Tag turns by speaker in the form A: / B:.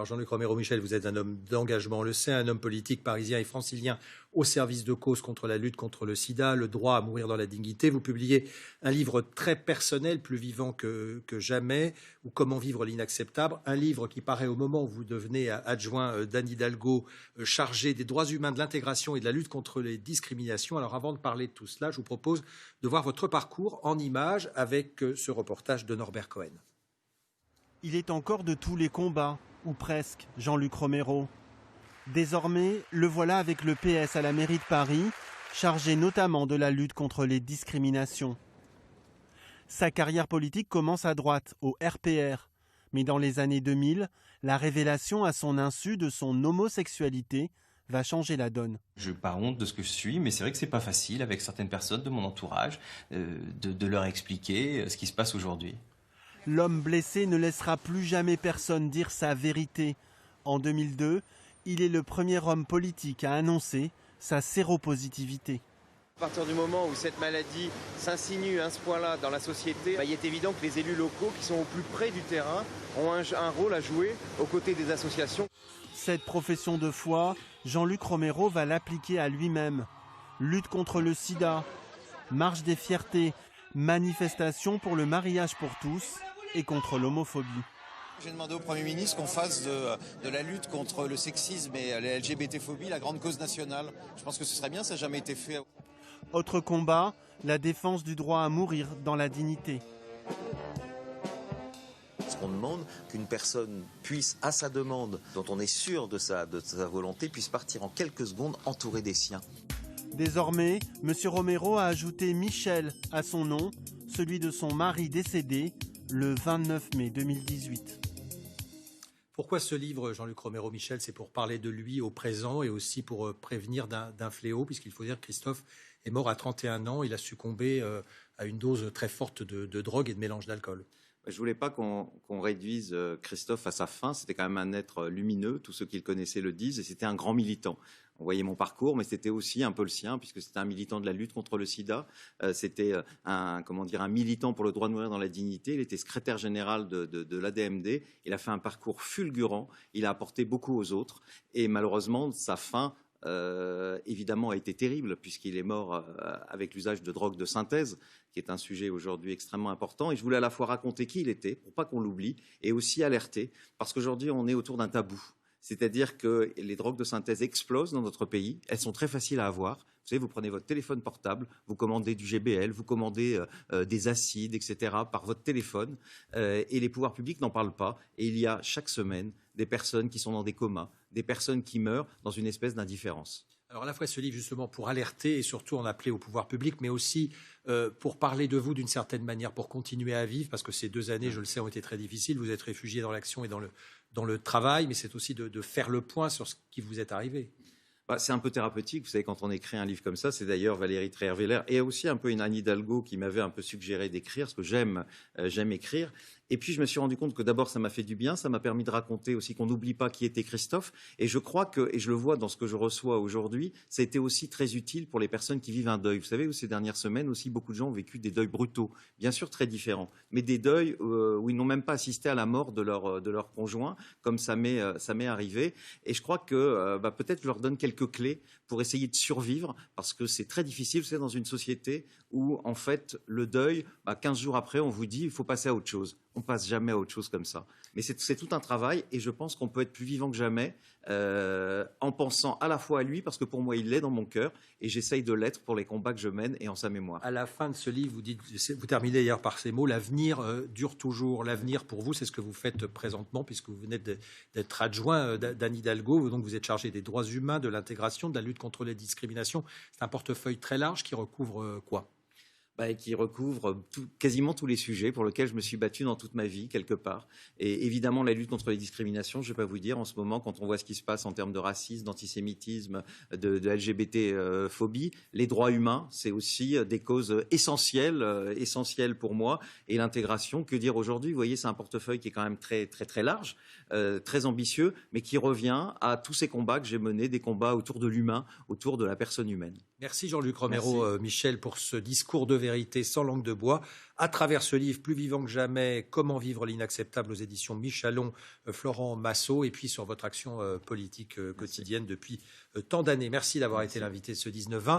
A: Alors Jean-Luc Romero-Michel, vous êtes un homme d'engagement, on le sait, un homme politique parisien et francilien au service de cause contre la lutte contre le sida, le droit à mourir dans la dignité. Vous publiez un livre très personnel, plus vivant que jamais, ou Comment vivre l'inacceptable, un livre qui paraît au moment où vous devenez adjoint d'Anne Hidalgo, chargé des droits humains, de l'intégration et de la lutte contre les discriminations. Alors avant de parler de tout cela, je vous propose de voir votre parcours en images avec ce reportage de Norbert Cohen.
B: Il est encore de tous les combats, ou presque, Jean-Luc Romero. Désormais, le voilà avec le PS à la mairie de Paris, chargé notamment de la lutte contre les discriminations. Sa carrière politique commence à droite, au RPR. Mais dans les années 2000, la révélation à son insu de son homosexualité va changer la donne.
C: Je n'ai pas honte de ce que je suis, mais c'est vrai que c'est pas facile avec certaines personnes de mon entourage de leur expliquer ce qui se passe aujourd'hui.
B: L'homme blessé ne laissera plus jamais personne dire sa vérité. En 2002, il est le premier homme politique à annoncer sa séropositivité.
D: À partir du moment où cette maladie s'insinue à ce point-là dans la société, il est évident que les élus locaux qui sont au plus près du terrain ont un rôle à jouer aux côtés des associations.
B: Cette profession de foi, Jean-Luc Romero va l'appliquer à lui-même. Lutte contre le sida, marche des fiertés, manifestation pour le mariage pour tous et contre l'homophobie.
E: J'ai demandé au Premier ministre qu'on fasse de la lutte contre le sexisme et la LGBT-phobie la grande cause nationale. Je pense que ce serait bien, ça n'a jamais été fait.
B: Autre combat, la défense du droit à mourir dans la dignité.
F: Ce qu'on demande, qu'une personne puisse, à sa demande, dont on est sûr de sa volonté, puisse partir en quelques secondes entourée des siens.
B: Désormais, M. Romero a ajouté Michel à son nom, celui de son mari décédé le 29 mai 2018.
A: Pourquoi ce livre, Jean-Luc Romero-Michel? C'est pour parler de lui au présent et aussi pour prévenir d'un fléau, puisqu'il faut dire que Christophe est mort à 31 ans. Il a succombé à une dose très forte de drogue et de mélange d'alcool.
G: Je ne voulais pas qu'on réduise Christophe à sa fin. C'était quand même un être lumineux. Tous ceux qui le connaissaient le disent. Et c'était un grand militant. On voyait mon parcours, mais c'était aussi un peu le sien, puisque c'était un militant de la lutte contre le sida. C'était un militant pour le droit de mourir dans la dignité. Il était secrétaire général de l'ADMD. Il a fait un parcours fulgurant. Il a apporté beaucoup aux autres. Et malheureusement, sa fin, évidemment, a été terrible, puisqu'il est mort avec l'usage de drogue de synthèse, qui est un sujet aujourd'hui extrêmement important. Et je voulais à la fois raconter qui il était, pour pas qu'on l'oublie, et aussi alerter, parce qu'aujourd'hui, on est autour d'un tabou. C'est-à-dire que les drogues de synthèse explosent dans notre pays. Elles sont très faciles à avoir. Vous savez, vous prenez votre téléphone portable, vous commandez du GBL, vous commandez des acides, etc. par votre téléphone. Et les pouvoirs publics n'en parlent pas. Et il y a chaque semaine des personnes qui sont dans des comas, des personnes qui meurent dans une espèce d'indifférence.
A: Alors à la fois ce livre justement pour alerter et surtout en appeler au pouvoir public, mais aussi pour parler de vous d'une certaine manière, pour continuer à vivre, parce que ces 2 années, je le sais, ont été très difficiles. Vous êtes réfugié dans l'action et dans le travail, mais c'est aussi de faire le point sur ce qui vous est arrivé.
G: C'est un peu thérapeutique, vous savez, quand on écrit un livre comme ça. C'est d'ailleurs Valérie Trierweiler et aussi un peu une Anne Hidalgo qui m'avait un peu suggéré d'écrire, parce que j'aime écrire. Et puis je me suis rendu compte que d'abord ça m'a fait du bien, ça m'a permis de raconter aussi qu'on n'oublie pas qui était Christophe. Et je crois que, et je le vois dans ce que je reçois aujourd'hui, ça a été aussi très utile pour les personnes qui vivent un deuil. Vous savez, ces dernières semaines aussi, beaucoup de gens ont vécu des deuils brutaux, bien sûr très différents, mais des deuils où ils n'ont même pas assisté à la mort de leur conjoint, comme ça m'est arrivé. Et je crois que peut-être je leur donne quelques clés pour essayer de survivre, parce que c'est très difficile, vous savez, dans une société où en fait le deuil, 15 jours après, on vous dit il faut passer à autre chose. On passe jamais à autre chose comme ça. Mais c'est tout un travail, et je pense qu'on peut être plus vivant que jamais en pensant à la fois à lui, parce que pour moi il l'est dans mon cœur, et j'essaye de l'être pour les combats que je mène et en sa mémoire.
A: À la fin de ce livre, vous terminez d'ailleurs par ces mots: l'avenir dure toujours. L'avenir pour vous, c'est ce que vous faites présentement, puisque vous venez d'être adjoint d'Anne Hidalgo, donc vous êtes chargé des droits humains, de l'intégration, de la lutte contre les discriminations. C'est un portefeuille très large qui recouvre quoi?
G: Qui recouvre quasiment tous les sujets pour lesquels je me suis battu dans toute ma vie, quelque part. Et évidemment, la lutte contre les discriminations, je ne vais pas vous dire, en ce moment, quand on voit ce qui se passe en termes de racisme, d'antisémitisme, de LGBT-phobie, les droits humains, c'est aussi des causes essentielles pour moi. Et l'intégration, que dire aujourd'hui? Vous voyez, c'est un portefeuille qui est quand même très, très, très large, très ambitieux, mais qui revient à tous ces combats que j'ai menés, des combats autour de l'humain, autour de la personne humaine.
A: Merci Jean-Luc Romero, Michel, pour ce discours de vérité sans langue de bois. À travers ce livre, plus vivant que jamais, Comment vivre l'inacceptable aux éditions Michalon, Florent Massot, et puis sur votre action politique quotidienne depuis tant d'années. Merci d'avoir été l'invité de ce 19-20.